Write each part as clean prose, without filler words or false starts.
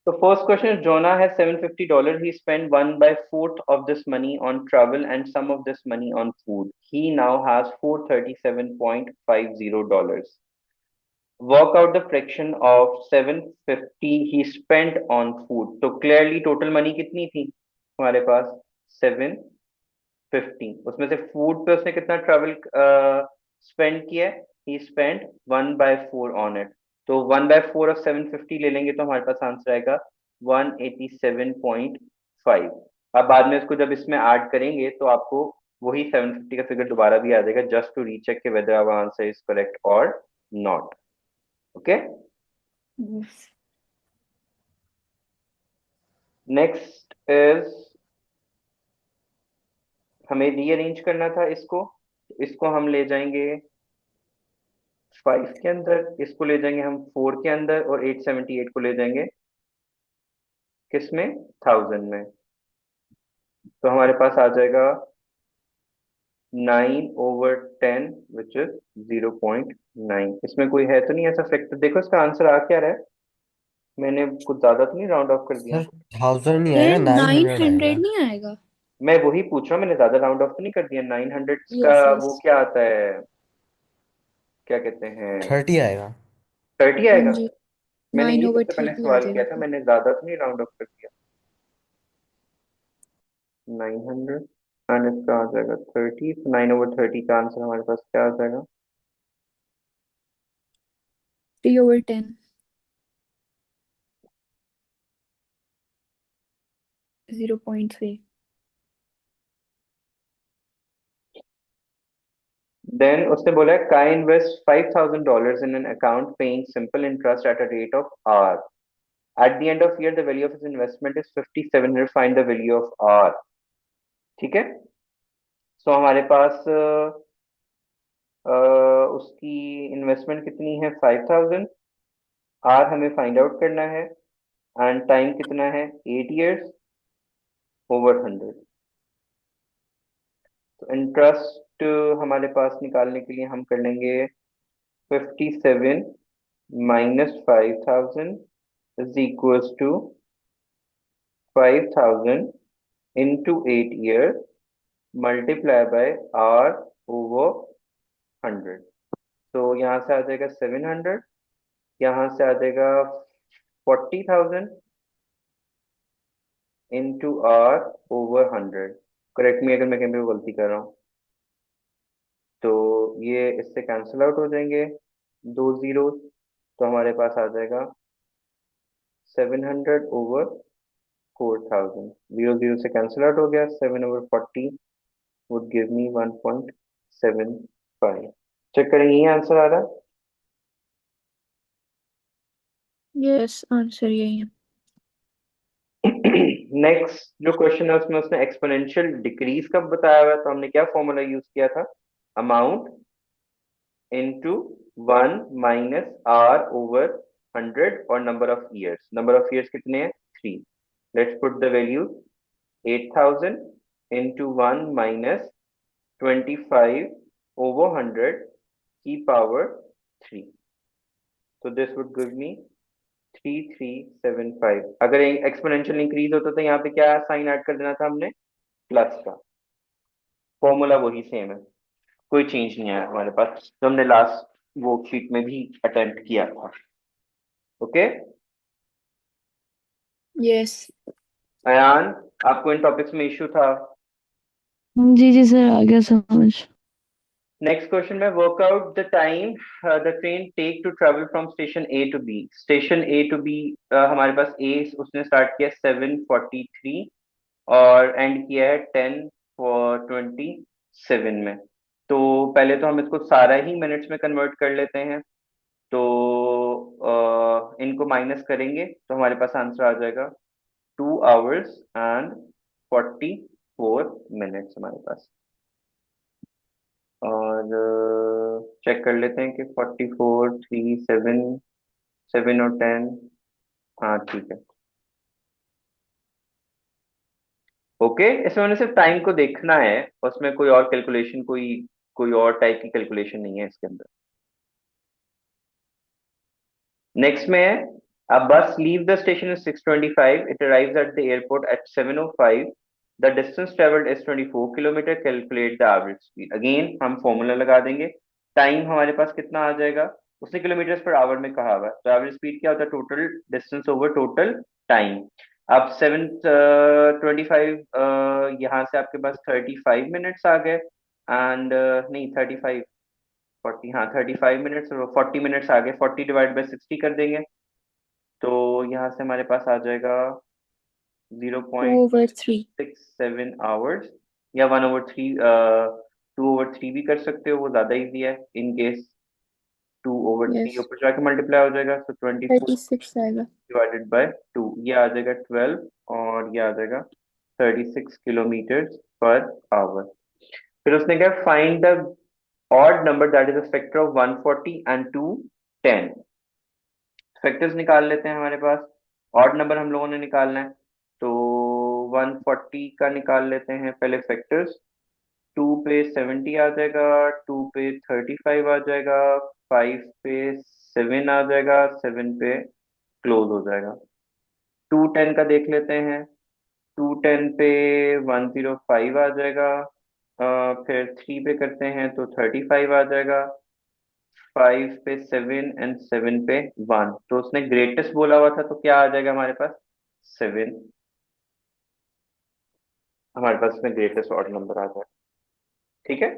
So first question is Jonah has $750. He spent one by fourth of this money on travel and some of this money on food. He now has $437.50. Work out the fraction of 750 he spent on food. तो clearly total money कितनी थी हमारे पास 750. उसमें से food पे उसने कितना travel spend किया है? He spent 1/4 on it. तो 1/4 of 750 ले लेंगे तो हमारे पास आंसर आएगा 187.5. अब बाद में इसको जब इसमें ऐड करेंगे तो आपको वही 750 का फिगर दोबारा भी आ जाएगा, जस्ट टू रीचेक के whether our answer is correct और not. Okay. Yes. Next is हमें रीअरेंज करना था इसको. इसको हम ले जाएंगे 5 के अंदर, इसको ले जाएंगे हम 4 के अंदर और 878 को ले जाएंगे किसमें 1000 में. तो हमारे पास आ जाएगा 9/10 विच इज 0.9. इसमें कोई है तो नहीं ऐसा फैक्टर? देखो इसका आंसर आ क्या रहा है. मैंने कुछ ज्यादा तो नहीं राउंड ऑफ कर दिया? सर 1000 नहीं ये आएगा, नाइन नाइन हंड्रेड हंड्रेड आएगा। नहीं आएगा? मैं वही पूछ रहा हूँ, मैंने ज्यादा राउंड ऑफ तो नहीं कर दिया? 900 का यस यस। वो क्या आता है, क्या कहते हैं, 30 आएगा। 30 हाँ आएगा? जी, मैंने नाइन यही ओवर सबसे पहले थर्टी आ सवाल किया जाएगा था, फिर। मैंने ज्यादा तो नहीं राउंड ऑफ कर दिया. 900 एंड इसका आ जाएगा 30. 9/30 का आंसर हमारे पास क्या आ जाएगा? 3/10, 0.3। देन उसने बोला है Kai invest $5,000 in an account paying simple interest at a rate of R. At the end of year the value of his investment is 5700. Find the value of R. ठीक है. सो हमारे पास उसकी इन्वेस्टमेंट कितनी है 5000. Are हमें find out करना है and time कितना है 8 years ओवर 100. तो इंटरेस्ट हमारे पास निकालने के लिए हम कर लेंगे 57 minus 5000 is equals to 5000 into 8 years multiply by R over 100. तो यहाँ से आ जाएगा 700, यहाँ से आ जाएगा 40,000 into R over 100. Correct me अगर मैं कहीं पे गलती कर रहा हूँ. तो ये इससे कैंसिल आउट हो जाएंगे दो जीरो. तो हमारे पास आ जाएगा 700/4000. जीरो जीरो से कैंसिल आउट हो गया. 7/40 वुड गिव मी 1.75. चेक करेंगे ये आंसर आ रहा यस, आंसर यही है। है. नेक्स्ट जो क्वेश्चन है उसमें उसने एक्सपोनेंशियल डिक्रीज का बताया हुआ है, तो हमने क्या फॉर्मूला यूज किया था? Amount into 1 minus r over 100 और number of years. Number of years कितने हैं 3. Let's put the value 8000 into 1 minus 25 over 100 की power 3. So this would give me 3375. अगर एक्सपोनेंशियल इंक्रीज होता तो यहाँ पे क्या साइन ऐड कर देना था हमने? प्लस का. फॉर्मूला वही सेम है, कोई चेंज नहीं आया हमारे पास, जो हमने लास्ट वर्कशीट में भी अटेम्प्ट किया था. ओके. यस। अयान, आपको इन टॉपिक्स में इश्यू था? जी जी सर, आ गया समझ। नेक्स्ट क्वेश्चन में work out the time the train take to travel from station A to B. Station A to B हमारे पास ए उसने स्टार्ट किया 7:43 और एंड किया है 10:27 में. तो पहले तो हम इसको सारा ही मिनट्स में कन्वर्ट कर लेते हैं. तो इनको माइनस करेंगे तो हमारे पास आंसर आ जाएगा 2 hours and 44 minutes हमारे पास. और चेक कर लेते हैं कि 44 3 7 7 और 10. हाँ ठीक है. ओके. इसमें मैंने सिर्फ टाइम को देखना है, उसमें कोई और कैलकुलेशन, कोई और टाइप की कैलकुलेशन नहीं है इसके अंदर. नेक्स्ट में है A bus leaves the station at 6:25. It arrives at the airport at 7:05. The distance traveled is 24 kilometre. Calculate the average speed. Again हम फॉर्मूला लगा देंगे. टाइम हमारे पास कितना आ जाएगा? उसने किलोमीटर पर आवर में कहा हुआ है, तो एवरेज स्पीड क्या होता है? Total distance over total time. अब 7:25 यहाँ से आपके पास 35 मिनट्स आ गए. एंड नहीं 35 40, हाँ 35 मिनट्स, 40 मिनट्स आ गए. 40 डिवाइड बाई 60 कर देंगे तो यहाँ से हमारे पास आ जाएगा 2/3. 0.67 आवर्स, या 1/3, 2/3 भी कर सकते हो, वो ज्यादा इजी है. In case 2/3 Yes. ऊपर जाके मल्टीप्लाई हो जाएगा, तो 24 36 आएगा. डिवाइडेड बाय 2, ये आ जाएगा 12 और ये आ जाएगा 36 किलोमीटर पर आवर. फिर उसने कहा find the odd number that is a factor of 140 and 210. Factors निकाल लेते हैं हमारे पास. ऑड नंबर हम लोगों ने निकालना है, तो 140 का निकाल लेते हैं पहले फैक्टर्स. 2 पे 70 आ जाएगा, 2 पे 35 आ जाएगा, 5 पे 7 आ जाएगा, 7 पे क्लोज हो जाएगा. 210 का देख लेते हैं. 210 पे 105 आ जाएगा. फिर 3 पे करते हैं तो 35 आ जाएगा. 5 पे 7 एंड 7 पे 1, तो उसने ग्रेटेस्ट बोला हुआ था, तो क्या आ जाएगा हमारे पास? 7. हमारे पास इसमें ग्रेटेस्ट ऑड नंबर आ जाएगा. ठीक है.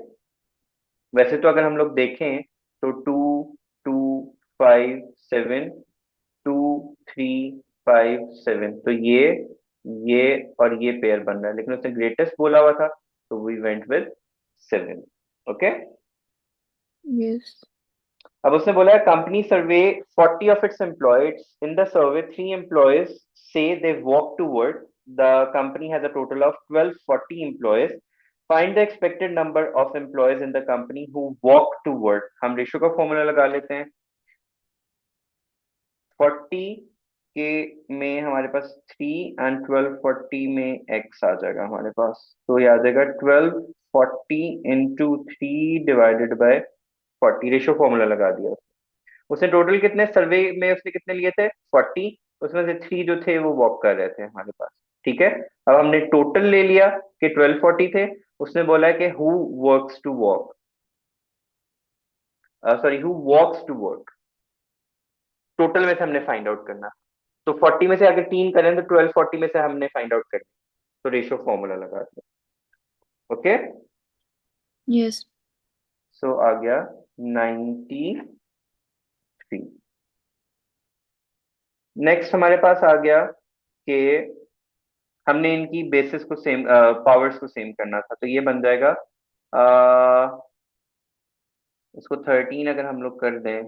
वैसे तो अगर हम लोग देखें तो 2 2 5 7, 2 3 5 7, तो ये और ये पेयर बन रहा है, लेकिन उसने ग्रेटेस्ट बोला हुआ था, तो we went with 7. Okay. Yes. अब उसने बोला है company survey 40 of its employees. In the survey 3 employees say they walk to work. The company has a total of 1240 employees. Find the expected number of employees in the company who walk to work. हम ratio का formula लगा लेते हैं. 40 के में हमारे पास 3 and 1240 में x आ जाएगा हमारे पास, तो ये आ जाएगा 1240 into 3 divided by 40. Ratio formula लगा दिया. उसने टोटल कितने सर्वे में उसने कितने लिए थे? 40. उसमें से 3 जो थे वो वॉक कर रहे थे हमारे पास. ठीक है. अब हमने टोटल ले लिया कि 1240 थे. उसने बोला है कि who works to walk, sorry who walks to work. Total में से हमने फाइंड आउट करना. तो 40 में से अगर 3 करें तो 1240 में से हमने फाइंड आउट करना. तो रेशो फॉर्मूला लगा दिया. ओके. Yes. सो आ गया 93. नेक्स्ट हमारे पास आ गया कि हमने इनकी बेसिस को सेम, पावर्स को सेम करना था, तो ये बन जाएगा इसको 13 अगर हम लोग कर दें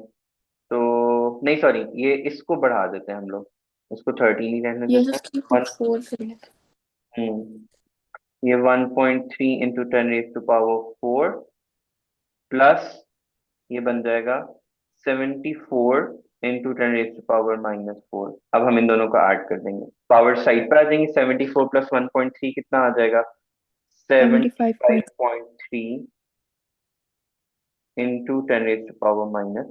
तो, नहीं सॉरी, ये इसको बढ़ा देते हैं हम लोग, इसको 13 ही रहने Yes, देते हैं. उसकी वन, कुछ 4 फिर. ये 1.3 इंटू 10⁴ प्लस ये बन जाएगा 74 इंटू 10⁻⁻⁴. अब हम इन दोनों को ऐड कर देंगे, पावर साइड पर आ जाएंगे. 74 प्लस 1.3 कितना आ जाएगा? 75. 75.3 into 10⁻⁻⁴.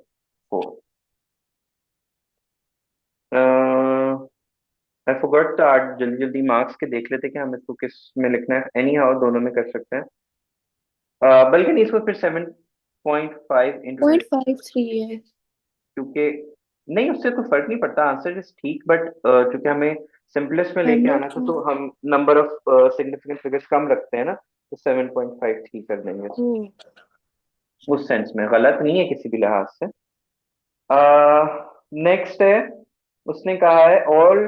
I forgot to add. जल्दी जल्दी मार्क्स के देख लेते कि हम इसको किस में लिखना है. एनी हाउ दोनों में कर सकते हैं. बल्कि नहीं, इसको फिर 7.5 इंटू 0.53 है. क्योंकि नहीं, उससे तो फर्क नहीं पड़ता. आंसर इज ठीक, बट क्योंकि हमें सिंपलेस्ट में लेके 100 आना था, की. तो हम नंबर ऑफ सिग्निफिकेंट फिगर्स कम रखते हैं ना, तो 7.53 कर देंगे. Oh. उस सेंस में गलत नहीं है किसी भी लिहाज से. नेक्स्ट है, उसने कहा है all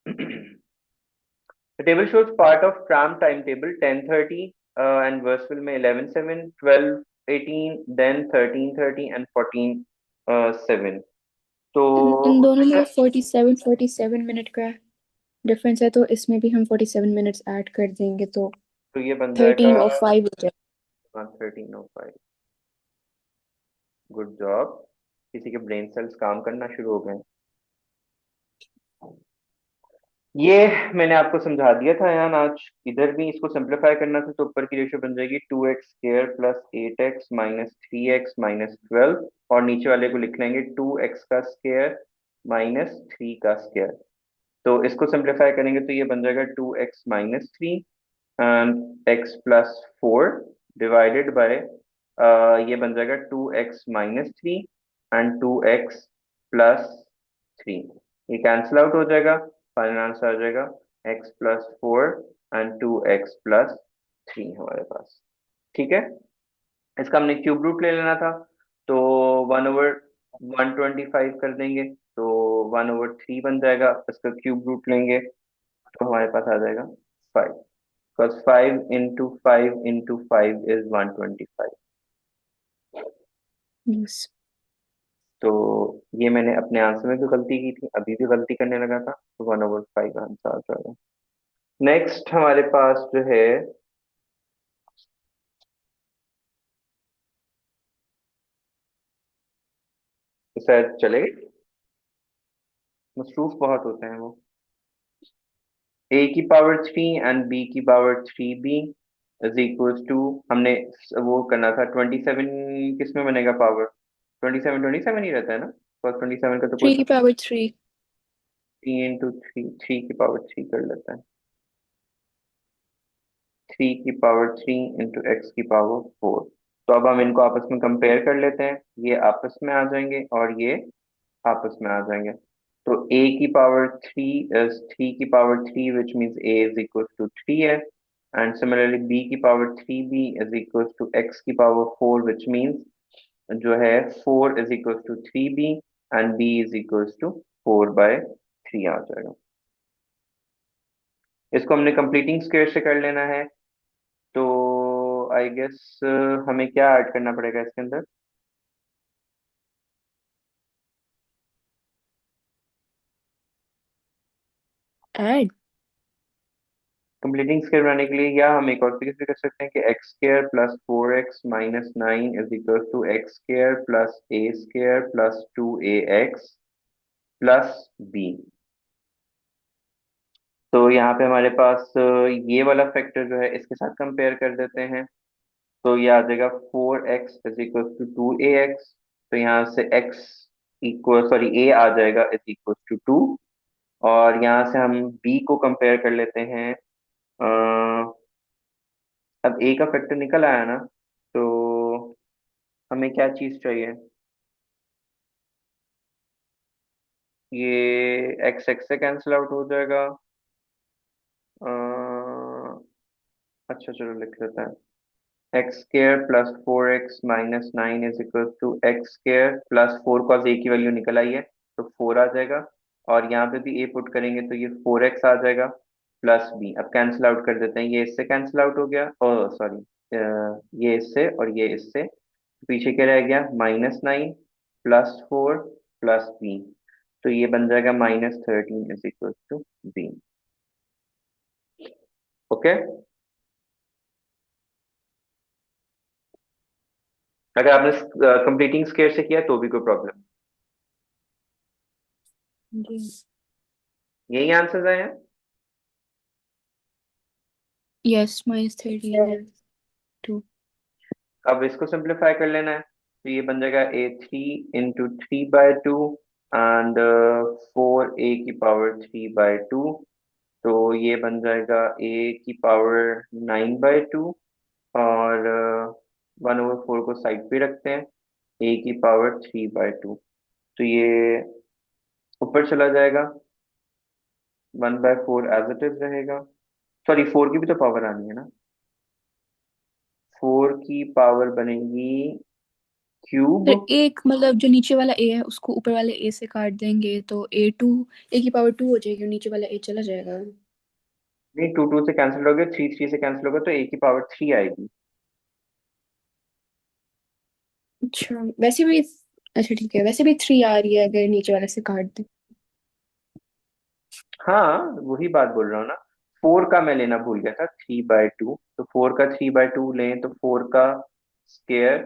the table shows part of tram time table 10:30 and वर्सविल में 11:07, 12:18, देन 13:30 एंड 14:07. तो इन दोनों उसने में 47 मिनट का डिफरेंस है, तो इसमें भी हम 47 मिनट्स ऐड कर देंगे, तो तो ये बन जाएगा 13:05 हो जाएगा. 13:05. Good job. किसी के ब्रेन सेल्स काम करना शुरू हो गए. ये मैंने आपको समझा दिया था यार आज. इधर भी इसको सिंप्लीफाई करना था, तो ऊपर की रेशियो बन जाएगी 2x² plus 8x minus 3x minus 12, और नीचे वाले को लिख लेंगे 2x² -3 का स्क्वायर। तो इसको सिंप्लीफाई करेंगे तो ये बन जाएगा 2x-3 and x+4 divided by ये बन जाएगा 2x-3 एंड 2x+3। ये कैंसिल आउट हो जाएगा, फाइनल आंसर आ जाएगा x+4 एंड 2x+3 हमारे पास। ठीक है, इसका हमने क्यूब रूट ले लेना था, तो 1/125 कर देंगे तो 1/3 बन जाएगा। इसका क्यूब रूट लेंगे तो हमारे पास आ जाएगा 5, because 5 into 5 into 5 is 125। Yes. तो ये मैंने अपने आंसर में भी गलती की थी, अभी भी गलती करने लगा था, तो 1/5 आंसर आ जाएगा। नेक्स्ट हमारे पास जो है शायद चलेगा, मसरूफ बहुत होते हैं वो। a⁻³ and b⁻³ is equal to, हमने वो करना था 27, किस में बनेगा पावर? 27 27 ही रहता है ना, और 27 का तो कोई 3 की पावर 3। 3 into 3 कर लेता है, 3 की पावर 3 into x की पावर 4। तो अब हम इनको आपस में कंपेयर कर लेते हैं, ये आपस में आ जाएंगे और ये आपस में आ जाएंगे। तो a⁻³ इज 3 की power 3 which means a is equal to 3 है, and similarly b⁻³ is equal to x की पावर 4 विच मीन्स जो है 4 is equal to 3b and b is equal to 4/3 आ जाएगा। इसको हमने कंप्लीटिंग स्क्वायर से कर लेना है, तो आई गेस हमें क्या ऐड करना पड़ेगा इसके अंदर? ऐड। कंप्लीटिंग स्क्वायर बनाने के लिए, या हम एक और तरीके से कर सकते हैं कि x² + 4x - 9 is equal to x² + a² + 2ax + b। तो यहाँ पे हमारे पास ये वाला फैक्टर जो है इसके साथ कंपेयर कर देते हैं, तो ये आ जाएगा 4x is equal to 2ax। तो यहाँ से x इक्वल सॉरी a आ जाएगा इज इक्वल टू 2, और यहाँ से हम b को कंपेयर कर लेते हैं। अब a का फैक्टर निकल आया ना, तो हमें क्या चीज चाहिए? ये x x से कैंसिल आउट हो जाएगा। अ, अच्छा चलो लिख लेते हैं, x² + 4x - 9 is equal to x²+4, cause a की वैल्यू निकल आई है तो 4 आ जाएगा, और यहाँ पे भी a पुट करेंगे तो ये 4x आ जाएगा प्लस b। अब कैंसिल आउट कर देते हैं, ये इससे कैंसिल आउट हो गया, ओ सॉरी, ये इससे और ये इससे, पीछे क्या रह गया? -9 +4 + b, तो ये बन जाएगा -13 is equal to b। Okay, अगर आपने कंप्लीटिंग स्क्वायर से किया तो भी कोई प्रॉब्लम, जी। यही आंसर आए हैं। यस, -13 2। अब इसको सिंप्लीफाई कर लेना है, तो ये बन जाएगा a3 × 3/2 एंड 4a⁻³ तो ये बन जाएगा a⁻9/2, और 1/4 को साइड पे रखते हैं, a⁻3/2, तो ये ऊपर चला जाएगा, 1/4 एज इट इज रहेगा। सॉरी, 4 की भी तो पावर आनी है ना, 4 की पावर बनेगी क्यूब। फिर एक मतलब जो नीचे वाला ए है उसको ऊपर वाले ए से काट देंगे तो A2 A की पावर 2 हो जाएगी और नीचे वाला ए चला जाएगा। नहीं, 2 2 से कैंसिल हो गया, 3 3 से कैंसिल होगा, तो a⁻³ आएगी। अच्छा वैसे भी, अच्छा ठीक है, वैसे भी 3 आ रही है अगर नीचे वाले से काट दे। हाँ, वही बात बोल रहा हूँ ना, 4 का मैं लेना भूल गया था 3/2, तो 4 का 3/2 लें तो 4 का स्केयर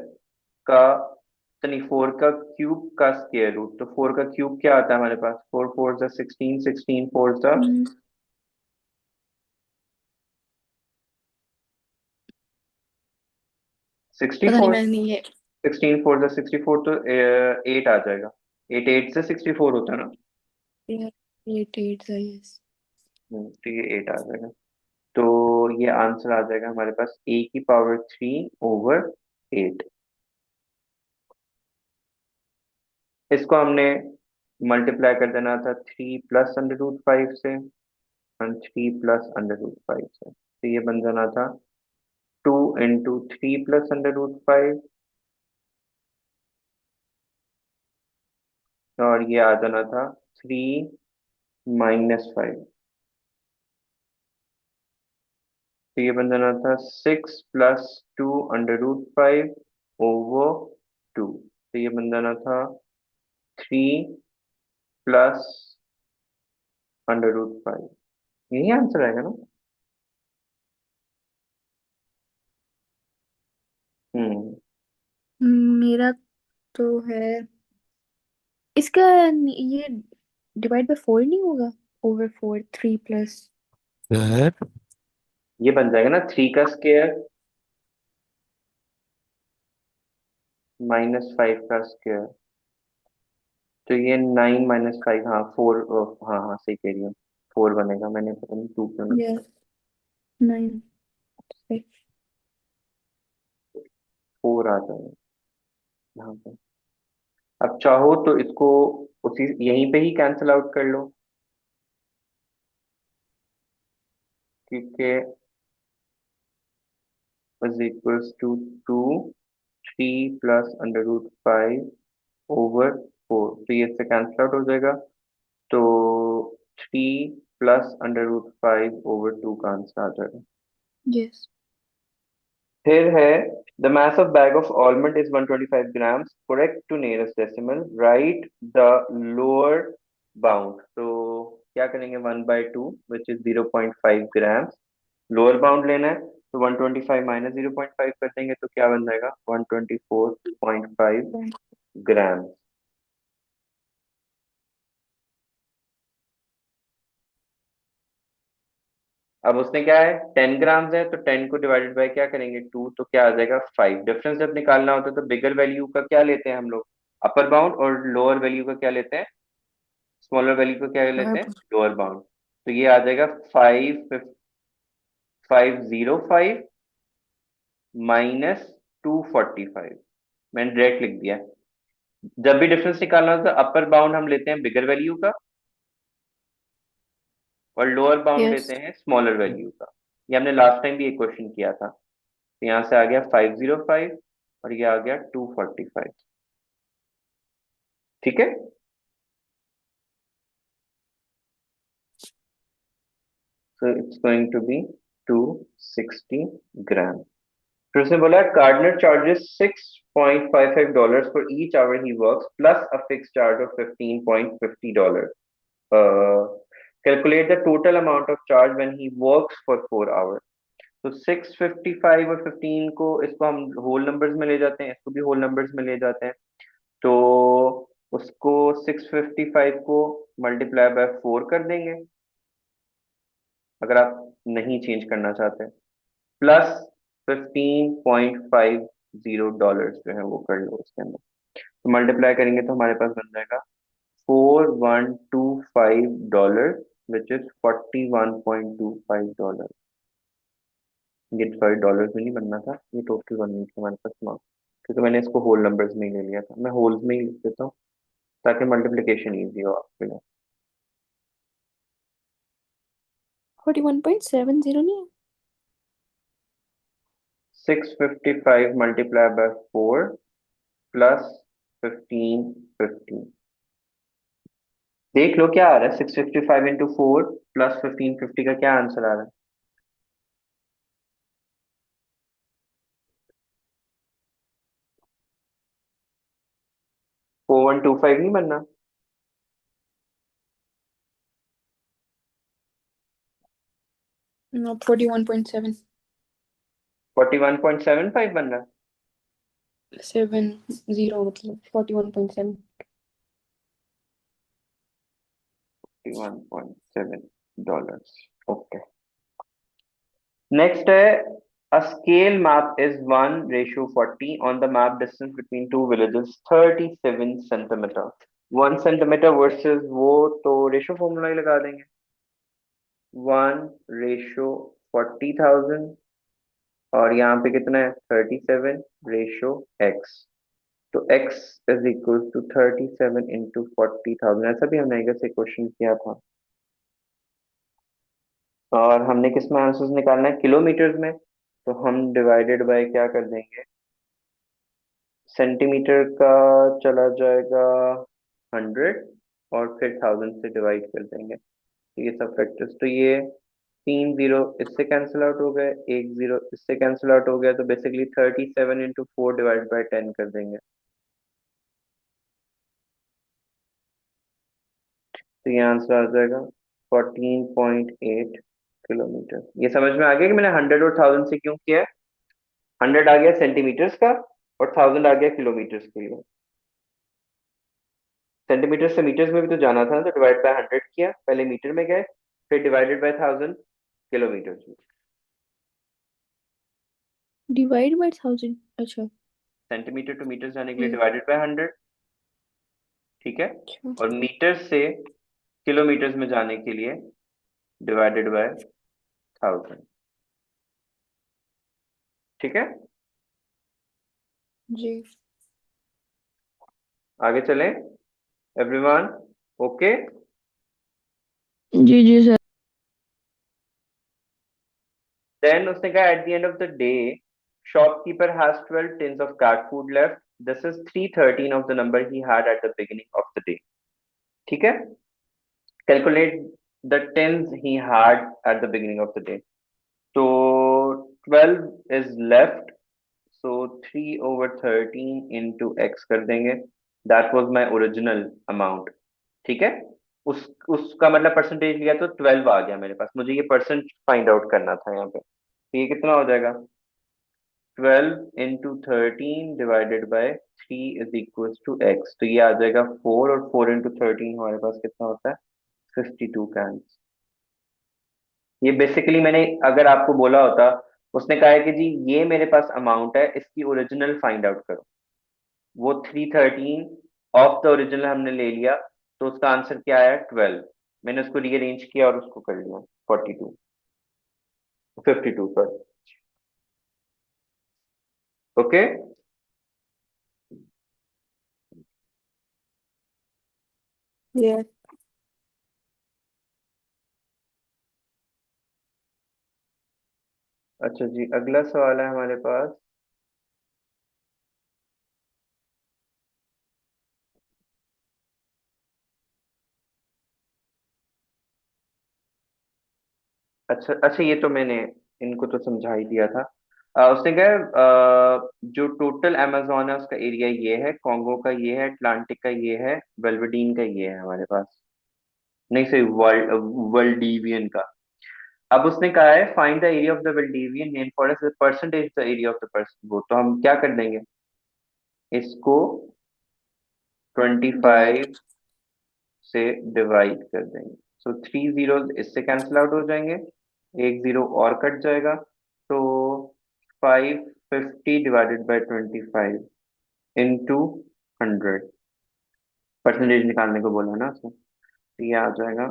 का, तो नहीं, 4 का क्यूब का स्केयर रूट, तो 4 का क्यूब क्या आता है हमारे पास? 4 4 जा 16, 16 4 जा हम्म, सिक्सटी पता नहीं, फोर मैंने नहीं है। 16 4 जा 64, तो 8 आ जाएगा। 8 8 से 64 होता है ना। 8 8 था यस। तो ये 8 आ जाएगा। तो ये आंसर आ जाएगा हमारे पास a⁻3/8। इसको हमने मल्टीप्लाई कर देना था 3 प्लस √5 से और 3 प्लस √5 से, तो ये बन जाना था 2 इंटू 3 प्लस √5 और ये आ जाना था 3 - 5, तो ये बन जाना था 6 प्लस 2 √5/2, तो ये बन जाना था 3 प्लस √5। यही आंसर आएगा ना? हम्म। मेरा तो है इसका ये डिवाइड बाय 4 नहीं होगा, ओवर 4 3 प्लस। सर ये बन जाएगा ना 3 का स्क्वायर -5 का स्क्वायर, तो ये 9 - 5, हाँ 4, हाँ हाँ सही कह रही हूँ, 4 बनेगा, मैंने पता नहीं 2 क्यों ना, यस 9 6। 4 आ जाएगा यहाँ पे। अब चाहो तो इसको उसी यहीं पे ही कैंसिल आउट कर लो, क्योंकि इज इक्वल्स टू 2 3 प्लस √5/4, तो ये इससे कैंसिल आउट हो जाएगा, तो 3 प्लस √5/2 का आंसर आ जाएगा। यस फिर है the mass of bag of almond is 125 grams, correct to nearest decimal, write the lower bound, तो क्या करेंगे 1/2 which is 0.5 grams, lower bound लेना है, तो 125 - 0.5 कर देंगे तो क्या बन जाएगा 124.5 ग्राम। अब उसने क्या है 10 ग्राम्स है, तो 10 को डिवाइडेड बाय क्या करेंगे 2, तो क्या आ जाएगा 5। डिफरेंस जब निकालना होता है तो बिगर वैल्यू का क्या लेते हैं हम लोग, अपर बाउंड, और लोअर वैल्यू का क्या लेते हैं, स्मॉलर वैल्यू का क्या लेते हैं, लोअर बाउंड। तो ये आ जाएगा 505 -245, मैंने डायरेक्ट लिख दिया। जब भी डिफरेंस निकालना होता है अपर बाउंड हम लेते हैं बिगर वैल्यू का और लोअर बाउंड यस लेते हैं स्मॉलर वैल्यू का। ये हमने लास्ट टाइम भी एक क्वेश्चन किया था, तो यहाँ से आ गया 505 और ये आ गया 245। ठीक है, so it's going to be 260 ग्राम। फिर उसने बोला कार्डनर charges $6.55 for each hour he works plus a fixed charge of $15.50. Calculate the total amount of charge when he works for 4 hours. तो 655 और 15 को, इसको हम होल नंबर्स में ले जाते हैं, इसको भी होल नंबर्स में ले जाते हैं, तो उसको 655 को मल्टीप्लाई बाय 4 कर देंगे अगर आप नहीं चेंज करना चाहते, प्लस $15.50 जो है वो कर लो उसके अंदर, तो मल्टीप्लाई करेंगे तो हमारे पास बन जाएगा $4125, विच इज $41.25। ये सॉरी डॉलर्स में नहीं बनना था, ये टोटल बननी थी हमारे पास मार्क, क्योंकि मैंने इसको होल नंबर्स में ही ले लिया था, मैं होल्स में ही लिख देता हूँ ताकि मल्टीप्लिकेशन इजी हो आपके लिए। 41.70 नहीं है। 655 मल्टीप्लाई बाय 4 प्लस 1550, देख लो क्या आ रहा है, 655 इंटू 4 प्लस 1550 का क्या आंसर आ रहा है। 4125 नहीं बनना, नो 41.7 41.75 बनना। 70 मतलब 41.7। $41.7, ओके। नेक्स्ट है a scale map is 1:40 on the map distance between two villages 37 centimeter, 1 centimetre versus वो, तो रेशो फॉर्मूला ही लगा देंगे, 1/40,000, और यहाँ पे कितना है 37/x। तो x इज इक्वल टू 37 × 40,000। ऐसा भी हमने एक क्वेश्चन किया था, और हमने किस में आंसर्स निकालना है, किलोमीटर में। तो हम डिवाइडेड बाय क्या कर देंगे, सेंटीमीटर का चला जाएगा 100, और फिर 1000 से डिवाइड कर देंगे। तो ये सब फैक्टर्स, तो ये 3 जीरो इससे कैंसिल आउट हो गए, 1 जीरो इससे कैंसिल आउट हो गया, तो बेसिकली 37 × 4 डिवाइड बाय 10 कर देंगे। तो ये आंसर आ जाएगा 14.8 किलोमीटर। ये समझ में आ गया कि मैंने 100 और 1000 से क्यों किया है। 100 आ गया सेंटीमीटर्स का, और 1000 आ गया किलोमीटर्स के लिए। सेंटीमीटर से मीटर्स में भी तो जाना था ना, तो डिवाइड बाय 100 किया, पहले मीटर में गए, फिर डिवाइडेड बाय 1000 किलोमीटर्स में। डिवाइड बाय 1000, अच्छा। सेंटीमीटर टू मीटर जाने के लिए ये डिवाइडेड बाय 100, ठीक है। अच्छा। और मीटर से किलोमीटर्स में जाने के लिए डिवाइडेड बाय 1000, ठीक है। जी। आगे चलें एवरीवन, ओके। जी जी सर। देन उसने कहा at the end of the day shopkeeper has 12 tins of cat food left, this is 313 of the number he had at the beginning of the day, ठीक है। Calculate the tins he had at the beginning of the day. तो 12 is left, so 3/13 into x कर देंगे, that was my original amount, ठीक है। उसका मतलब percentage लिया तो 12 आ गया मेरे पास, मुझे ये परसेंट फाइंड आउट करना था यहाँ पे। तो ये कितना हो जाएगा, 12 × 13 divided by 3 is equal to x. तो ये आ जाएगा 4, और 4 × 13 हमारे पास कितना होता है, 52 कैन। ये बेसिकली मैंने अगर आपको बोला होता, उसने कहा है कि जी ये मेरे पास अमाउंट है, इसकी ओरिजिनल फाइंड आउट करो, वो 313 ऑफ द ओरिजिनल हमने ले लिया, तो उसका आंसर क्या आया 12। मैंने उसको रीअरेंज किया और उसको कर लिया 42, 52 पर, ओके। ये अच्छा जी, अगला सवाल है हमारे पास। अच्छा अच्छा, ये तो मैंने इनको तो समझा ही दिया था। उसने कहा जो टोटल अमेजोन है उसका एरिया ये है, कॉन्गो का ये है, अटलांटिक का ये है, वेल्वडीन का ये है हमारे पास, नहीं सही, वर्ल्डिवियन का। अब उसने कहा है find the area of the Valdivian rain forest percentage the area of the person, वो तो हम क्या कर देंगे, इसको डिवाइड 25 से डिवाइड कर देंगे। सो 3 जीरो इससे कैंसिल आउट हो जाएंगे, 1 जीरो और कट जाएगा, तो 550 डिवाइडेड बाय 25 इंटू 100, परसेंटेज निकालने को बोला ना उसने, तो ये आ जाएगा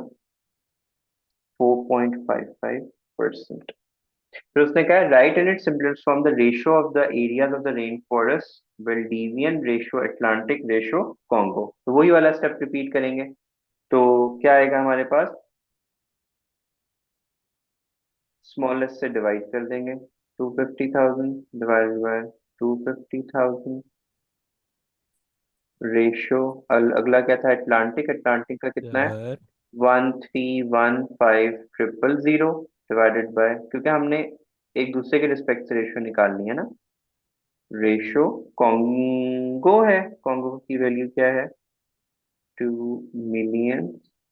4.55%। फिर उसने कहा write in its simplest form the ratio of the areas of the rain forest, Valdivian ratio, Atlantic ratio, Congo. तो वही वाला स्टेप रिपीट करेंगे। तो क्या आएगा हमारे पास, स्मॉलेस्ट से डिवाइड कर देंगे, 250,000 डिवाइडेड बाय 250,000 रेशियो, अगला क्या था, अटलांटिक, अटलांटिक का कितना है, सर 1315000 डिवाइडेड बाय, क्योंकि हमने एक दूसरे के रिस्पेक्ट से रेशियो निकालनी है ना, रेशियो कॉन्गो है, कॉन्गो की वैल्यू क्या है, 2 मिलियन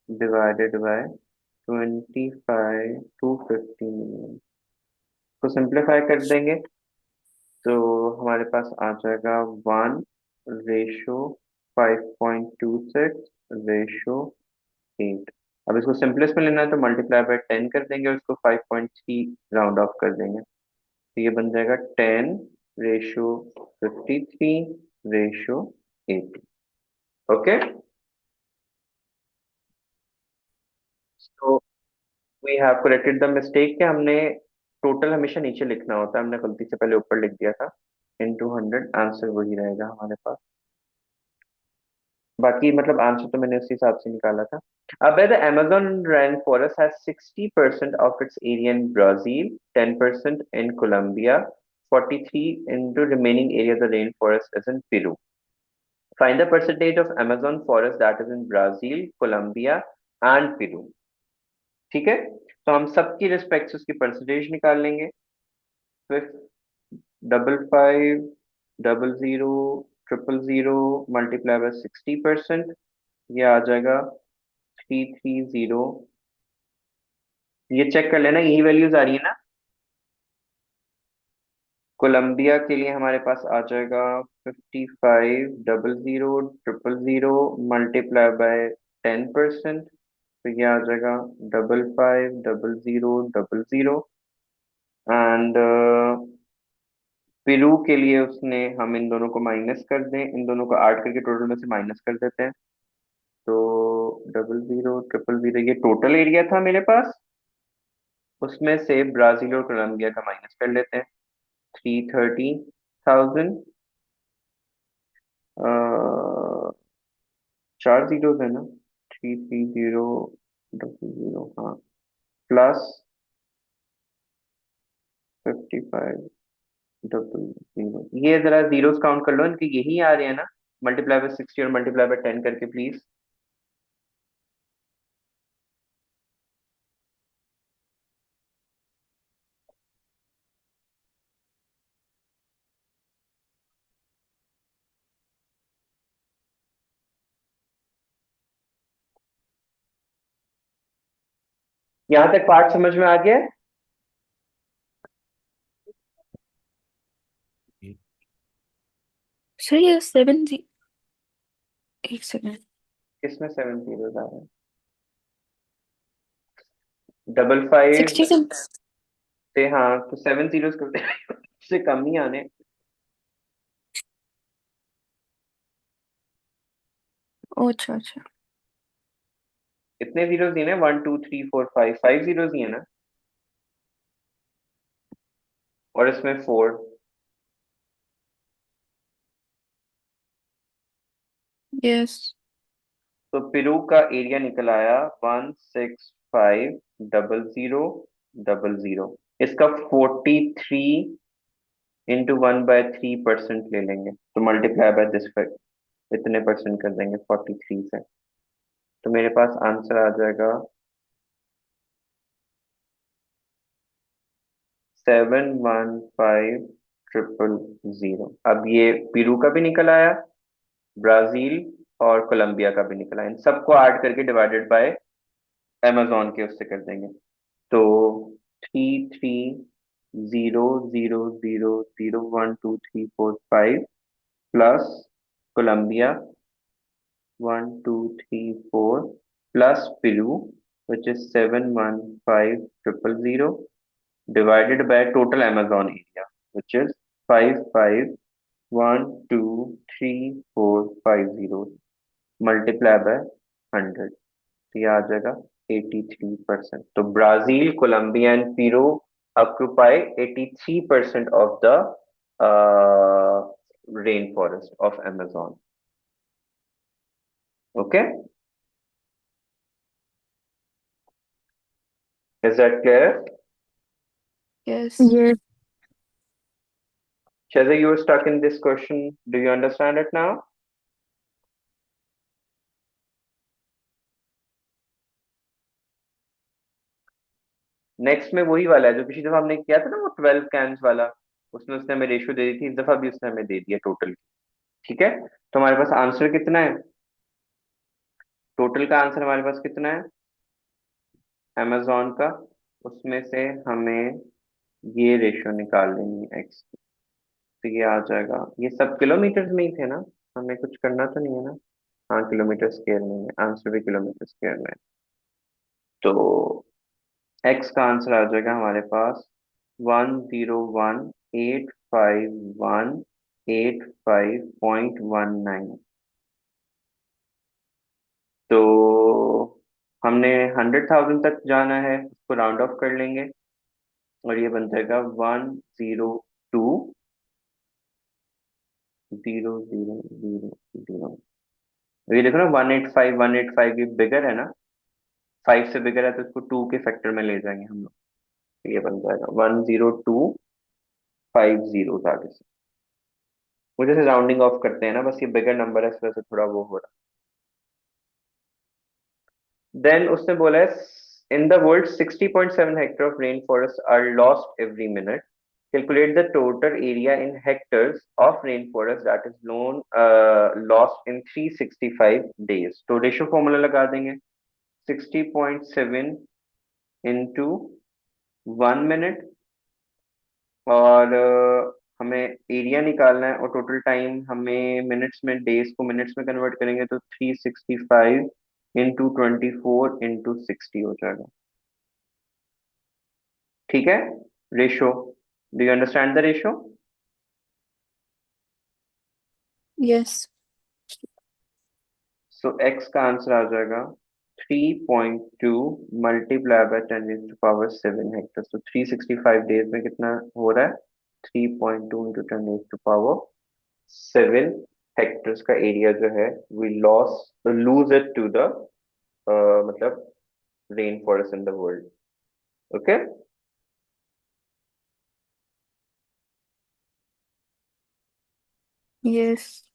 डिवाइडेड बाय 250 मिलियन, को सिंप्लीफाई कर देंगे, तो हमारे पास आ जाएगा 1/5.26/8। अब इसको सिंपलेस्ट में लेना है तो मल्टीप्लाई बाय 10 कर देंगे, और इसको 5.3 राउंड ऑफ कर देंगे, तो ये बन जाएगा 10/53/80, ओके। तो we have corrected the mistake कि हमने टोटल हमेशा नीचे लिखना होता है, हमने गलती से पहले ऊपर लिख दिया था। इनटू 100 आंसर वही रहेगा हमारे पास। बाकी मतलब आंसर तो मैंने उसी हिसाब से निकाला था। अब the Amazon rainforest has 60% of its area in Brazil, 10% in Colombia, 43 in the remaining area the rainforest is in Peru. Find the percentage of Amazon forest that is in Brazil, Colombia and Peru. ठीक है, तो हम सबकी respect से उसकी percentage निकाल लेंगे। 555000 multiply by 60%, ये आ जाएगा 330। ये चेक कर लेना, यही वैल्यूज आ रही है ना। कोलंबिया के लिए हमारे पास आ जाएगा 550000 मल्टीप्लाई बाय 10%, तो ये आ जाएगा 555000। एंड पेरू के लिए उसने, हम इन दोनों को माइनस कर दें, इन दोनों को ऐड करके टोटल में से माइनस कर देते हैं। तो 000000, ये टोटल एरिया था मेरे पास, उसमें से ब्राजील और कोलंबिया का माइनस कर लेते हैं। 330,000, 4 जीरोस है ना, 330,000, हाँ, प्लस 55,000। ये जरा जीरोस काउंट कर लो, इनके यही आ रहे हैं ना, मल्टीप्लाई बाय 60 और मल्टीप्लाई बाय 10 करके प्लीज। यहाँ तक पार्ट समझ में आ गया है? सर ये एक सेकेंड। किसमें 7 जीरोस आ रहे हैं? 55 66। से, हाँ, तो 7 जीरोस करते से कम ही आने। ओ अच्छा अच्छा। कितने जीरोस दिए हैं? 1 2 3 4 5, 5 जीरोस दिए ना, और इसमें 4। यस। तो पेरू का एरिया निकल आया 1650000। इसका 43 इंटू 1/3% ले लेंगे, तो मल्टीप्लाई बाय दिस, इतने परसेंट कर देंगे 43 से, तो मेरे पास आंसर आ जाएगा 715000। अब ये पेरू का भी निकल आया, ब्राजील और कोलंबिया का भी निकला, इन सबको ऐड करके डिवाइडेड बाय अमेजोन के उससे कर देंगे। तो 330000012345 plus Colombia 1234 plus Peru which is 715000 divided by total Amazon area which is 55123450 multiply by 100, तो ये आ जाएगा 83%। तो Brazil, Colombia and Peru occupy 83% of the rain forest of Amazon। Okay, is that clear? Yes. ये Shazia, you were stuck in this question. Do you understand it now? Next में वही वाला है जो पिछली दफा हमने किया था ना, वो 12 कैंस वाला, उसमें उसने हमें रेशियो दे दी थी, इस दफा भी उसने हमें दे दिया टोटल। ठीक है, तो हमारे पास आंसर कितना है? टोटल का आंसर हमारे पास कितना है अमेजोन का? उसमें से हमें ये रेशियो निकाल लेनी है एक्स, तो ये आ जाएगा, ये सब किलोमीटर में ही थे ना, हमें कुछ करना तो नहीं है ना। हाँ, किलोमीटर स्क्वायर में है, आंसर भी किलोमीटर स्क्वायर में है। तो एक्स का आंसर आ जाएगा हमारे पास 101,851,85.19। तो हमने 100,000 तक जाना है, उसको राउंड ऑफ कर लेंगे और ये बन जाएगा 102,000,000। ये देखो ना, 185 ये बिगर है ना, 5 से बिगर है तो इसको 2 के फैक्टर में ले जाएंगे हम लोग। ये बन जाएगा 10250 आगे से। वो जैसे राउंडिंग ऑफ करते हैं ना, बस ये बिगर नंबर है इस वजह से थोड़ा वो हो रहा है। देन उसने बोला है in the world 60.7 hectare of rainforest are lost every minute. Calculate the total area in hectares of rainforest that is known lost in 365 days. तो रेशो फॉर्मूला लगा देंगे, 60.7 इंटू 1 मिनट, और हमें एरिया निकालना है, और टोटल टाइम हमें minutes में, डेज को मिनट्स में कन्वर्ट करेंगे तो 365 इंटू 24 इंटू 60 हो जाएगा। ठीक है, ratio, do you understand the ratio? Yes. So x का आंसर आ जाएगा 3.2 मल्टीप्लाई बाय 10⁻⁷ हेक्टर। तो 365 डेज में कितना हो रहा है? 3.2 इंटू 10⁻⁷ हेक्टर्स का एरिया जो है we lose it to the मतलब rain forest in the world. Okay, yes.